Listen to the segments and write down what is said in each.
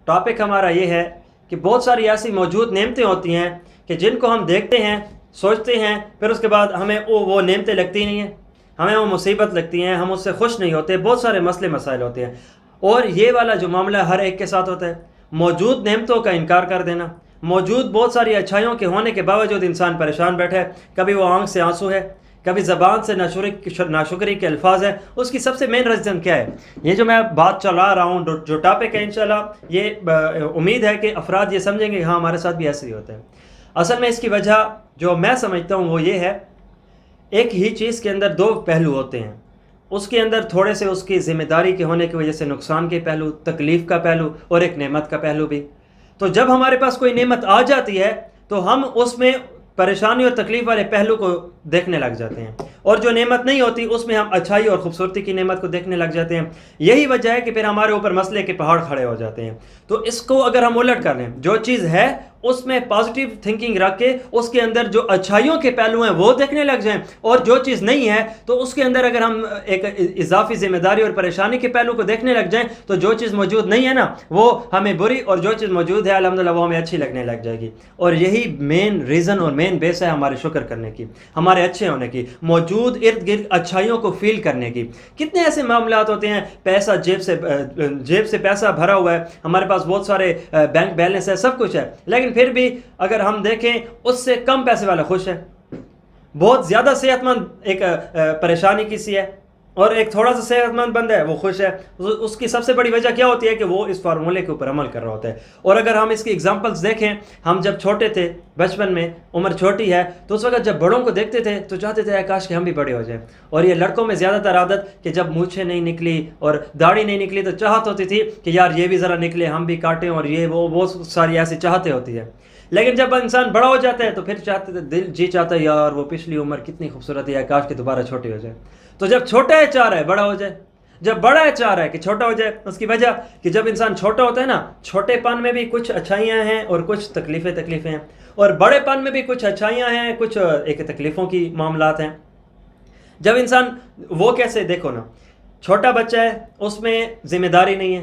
Topic हमारा ये है कि बहुत सारी ऐसी मौजूद नेमतें होती हैं कि जिनको हम देखते हैं, सोचते हैं, फिर उसके बाद हमें वो नेमतें लगती नहीं हैं, हमें वो मुसीबत लगती हैं, हम उससे खुश नहीं होते, बहुत सारे मसले मसाइल होते हैं। और ये वाला जो मामला हर एक के साथ होता है, मौजूद नेमतों का इनकार कर देना, मौजूद बहुत सारी अच्छाइयों के होने के बावजूद इंसान परेशान बैठा है, कभी वो आंख से आंसू है, कभी ज़बान से नाशुक्री के अल्फाज है। उसकी सबसे मेन रीज़न क्या है? ये जो मैं बात चला रहा हूँ, जो टॉपिक है, इंशाल्लाह ये उम्मीद है कि अफराद ये समझेंगे हाँ हमारे साथ भी ऐसे ही होता है। असल में इसकी वजह जो मैं समझता हूँ वो ये है, एक ही चीज़ के अंदर दो पहलू होते हैं। उसके अंदर थोड़े से उसकी ज़िम्मेदारी के होने की वजह से नुकसान के पहलू, तकलीफ़ का पहलू और एक नेमत का पहलू भी। तो जब हमारे पास कोई नेमत आ जाती है तो हम उसमें परेशानी और तकलीफ वाले पहलू को देखने लग जाते हैं, और जो नेमत नहीं होती उसमें हम अच्छाई और खूबसूरती की नेमत को देखने लग जाते हैं। यही वजह है कि फिर हमारे ऊपर मसले के पहाड़ खड़े हो जाते हैं। तो इसको अगर हम उलट कर लें, जो चीज़ है उसमें पॉजिटिव थिंकिंग रख के उसके अंदर जो अच्छाइयों के पहलू हैं वो देखने लग जाएं, और जो चीज़ नहीं है तो उसके अंदर अगर हम एक इजाफी जिम्मेदारी और परेशानी के पहलू को देखने लग जाएं, तो जो चीज़ मौजूद नहीं है ना वो हमें बुरी, और जो चीज़ मौजूद है अल्हम्दुलिल्लाह वो हमें अच्छी लगने लग जाएगी। और यही मेन रीज़न और मेन बेस है हमारे शुक्र करने की, हमारे अच्छे होने की, मौजूद इर्द गिर्द अच्छाइयों को फील करने की। कितने ऐसे मामला होते हैं, पैसा जेब से पैसा भरा हुआ है, हमारे पास बहुत सारे बैंक बैलेंस है, सब कुछ है, लेकिन फिर भी अगर हम देखें उससे कम पैसे वाला खुश है। बहुत ज़्यादा सेहतमंद एक परेशानी किसी है, और एक थोड़ा सा सेहतमंद बंदा है वो खुश है। उसकी सबसे बड़ी वजह क्या होती है कि वो इस फार्मूले के ऊपर अमल कर रहा होता है। और अगर हम इसकी एग्जांपल्स देखें, हम जब छोटे थे, बचपन में, उम्र छोटी है, तो उस वक्त जब बड़ों को देखते थे तो चाहते थे काश कि हम भी बड़े हो जाएं। और ये लड़कों में ज़्यादातर आदत कि जब मूछें नहीं निकली और दाढ़ी नहीं निकली तो चाहत होती थी कि यार ये भी ज़रा निकले, हम भी काटें, और ये वो बहुत सारी ऐसी चाहते होती है। लेकिन जब इंसान बड़ा हो जाता है तो फिर दिल जी चाहता है यार वो पिछली उम्र कितनी खूबसूरत है, काश कि दोबारा छोटी हो जाए। तो जब छोटा है चाह रहा है बड़ा हो जाए, जब बड़ा है चाह रहा है कि छोटा हो जाए। उसकी वजह कि जब इंसान छोटा होता है ना, छोटेपन में भी कुछ अच्छाइयाँ हैं और कुछ तकलीफ़ें हैं, और बड़ेपन में भी कुछ अच्छाइयाँ हैं, कुछ एक तकलीफ़ों की मामलात हैं। जब इंसान वो कैसे, देखो ना, छोटा बच्चा है, उसमें ज़िम्मेदारी नहीं है,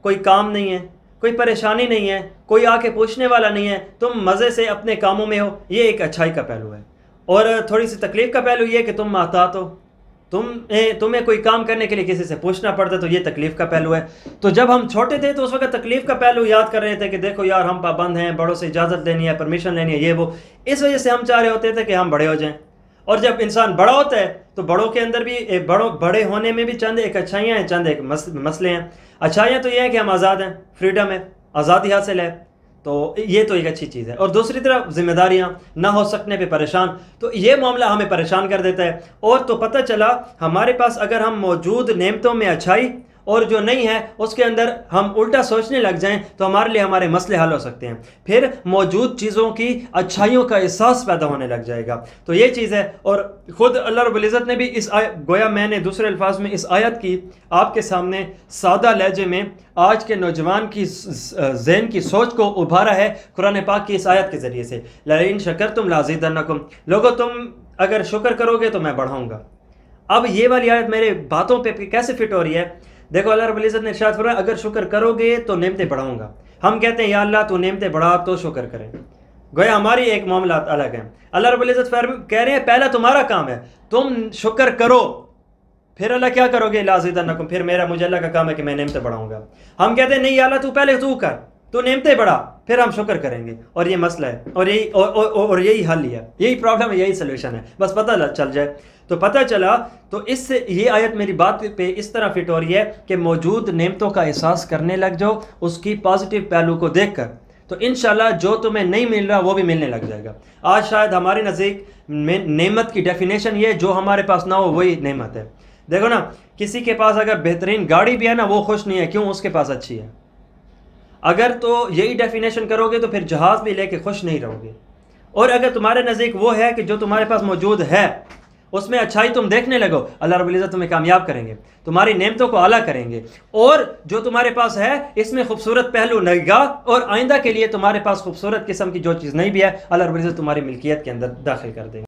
कोई काम नहीं है, कोई परेशानी नहीं है, कोई आके पूछने वाला नहीं है, तुम मज़े से अपने कामों में हो, ये एक अच्छाई का पहलू है। और थोड़ी सी तकलीफ़ का पहलू ये कि तुम महतात हो, तुम्हें कोई काम करने के लिए किसी से पूछना पड़ता है, तो ये तकलीफ़ का पहलू है। तो जब हम छोटे थे तो उस वक्त तकलीफ़ का पहलू याद कर रहे थे कि देखो यार हम पाबंद हैं, बड़ों से इजाज़त लेनी है, परमिशन लेनी है, ये वो, इस वजह से हम चाह रहे होते थे कि हम बड़े हो जाएं। और जब इंसान बड़ा होता है तो बड़ों के अंदर भी बड़े होने में भी चंद एक अच्छाइयाँ हैं, चंद एक मसले हैं। अच्छाइयाँ तो ये है कि हम आज़ाद हैं, फ्रीडम है, आज़ादी हासिल है, तो ये तो एक अच्छी चीज़ है। और दूसरी तरफ जिम्मेदारियाँ ना हो सकने पे परेशान, तो ये मामला हमें परेशान कर देता है। और तो पता चला हमारे पास अगर हम मौजूद नेमतों में अच्छाई और जो नहीं है उसके अंदर हम उल्टा सोचने लग जाएं तो हमारे लिए हमारे मसले हल हो सकते हैं। फिर मौजूद चीज़ों की अच्छाइयों का एहसास पैदा होने लग जाएगा। तो ये चीज़ है। और ख़ुद अल्लाह रब्बुल इज़्ज़त ने भी इस गोया मैंने दूसरे अल्फाज में इस आयत की आपके सामने सादा लहजे में आज के नौजवान की ज़हन की सोच को उभारा है कुरान पाक की इस आयत के ज़रिए से। लइन शकरतुम लाज़िदन्नकुम, लोगो तुम अगर शुक्र करोगे तो मैं बढ़ाऊँगा। अब ये वाली आयत मेरे बातों पे कैसे फिट हो रही है? देखो अल्लाह रब्बुल इज़्ज़त ने इरशाद फरमाया अगर शुक्र करोगे तो नेमतें बढ़ाऊंगा। हम कहते हैं या अल्लाह तू नेमतें बढ़ा तो शुक्र करें, गोया हमारी एक मामला अलग है। अल्लाह रब्बुल इज़्ज़त कह रहे हैं पहला तुम्हारा काम है तुम शुक्र करो, फिर अल्लाह क्या करोगे? लाज़िदन्नकुम, फिर मुझे अल्लाह का काम है कि मैं नेमतें बढ़ाऊंगा। हम कहते हैं नहीं अल्लाह तू पहले तू कर, तो नेमतें बढ़ा, फिर हम शुक्र करेंगे। और ये मसला है, और यही हल ही है, यही प्रॉब्लम है, यही सोल्यूशन है, बस पता चल जाए। तो पता चला तो इससे ये आयत मेरी बात पे इस तरह फिट हो रही है कि मौजूद नेमतों का एहसास करने लग जाओ उसकी पॉजिटिव पहलू को देखकर, तो इंशाल्लाह जो तुम्हें नहीं मिल रहा वो भी मिलने लग जाएगा। आज शायद हमारे नज़दीक नेमत की डेफिनेशन ये जो हमारे पास ना हो वही नेमत है। देखो ना, किसी के पास अगर बेहतरीन गाड़ी भी है ना वो खुश नहीं है, क्यों? उसके पास अच्छी है। अगर तो यही डेफिनेशन करोगे तो फिर जहाज़ भी लेके खुश नहीं रहोगे। और अगर तुम्हारे नज़दीक वो है कि जो तुम्हारे पास मौजूद है उसमें अच्छाई तुम देखने लगो, अल्लाह रब्बुल इज़्ज़त तुम्हें कामयाब करेंगे, तुम्हारी नेमतों को आला करेंगे। और जो तुम्हारे पास है इसमें खूबसूरत पहलू लगेगा, और आइंदा के लिए तुम्हारे पास खूबसूरत किस्म की जो चीज़ नहीं भी है अल्लाह रब्बुल इज़्ज़त तुम्हारी मिल्कियत के अंदर दाखिल कर देंगे।